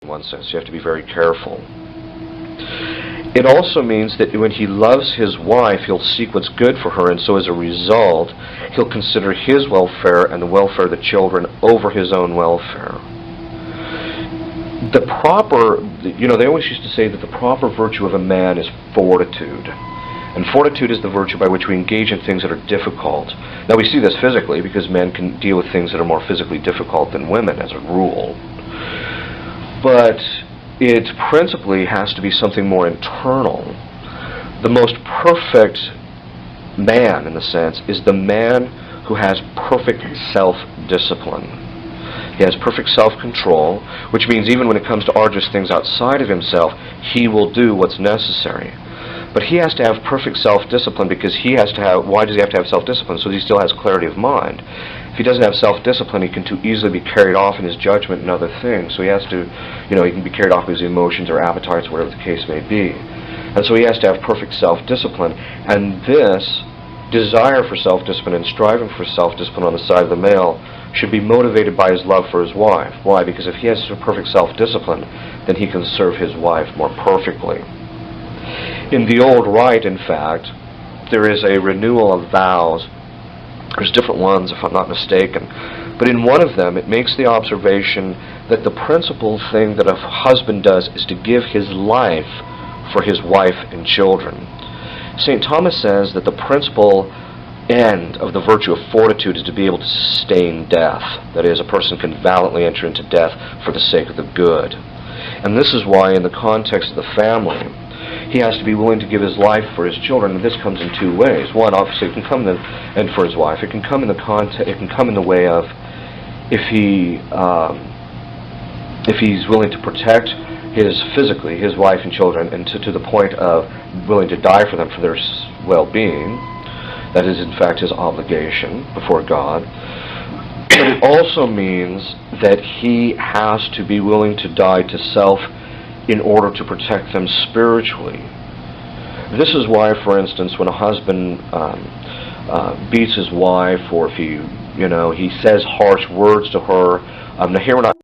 one sense. You have to be very careful. It also means that when he loves his wife, he'll seek what's good for her, and so as a result, he'll consider his welfare and the welfare of the children over his own welfare. The proper, they always used to say that the proper virtue of a man is fortitude. And fortitude is the virtue by which we engage in things that are difficult. Now we see this physically because men can deal with things that are more physically difficult than women as a rule. But it principally has to be something more internal. The most perfect man, in the sense, is the man who has perfect self-discipline. He has perfect self-control, which means even when it comes to arduous things outside of himself, he will do what's necessary. But he has to have perfect self-discipline because why does he have to have self-discipline? So he still has clarity of mind. If he doesn't have self-discipline, he can too easily be carried off in his judgment and other things. So he has to, he can be carried off with his emotions or appetites, whatever the case may be. And so he has to have perfect self-discipline. And this desire for self-discipline and striving for self-discipline on the side of the male should be motivated by his love for his wife. Why? Because if he has perfect self-discipline, then he can serve his wife more perfectly. In the old rite, in fact, there is a renewal of vows. There's different ones, if I'm not mistaken. But in one of them, it makes the observation that the principal thing that a husband does is to give his life for his wife and children. St. Thomas says that the principal end of the virtue of fortitude is to be able to sustain death. That is, a person can valiantly enter into death for the sake of the good. And this is why, in the context of the family, he has to be willing to give his life for his children, and this comes in two ways. One, obviously, it can come and for his wife. It can come in the way of if he's willing to protect his wife and children, and to the point of willing to die for them for their well-being. That is, in fact, his obligation before God. But it also means that he has to be willing to die to self in order to protect them spiritually. This is why, for instance, when a husband beats his wife, or if he says harsh words to her, now here we're not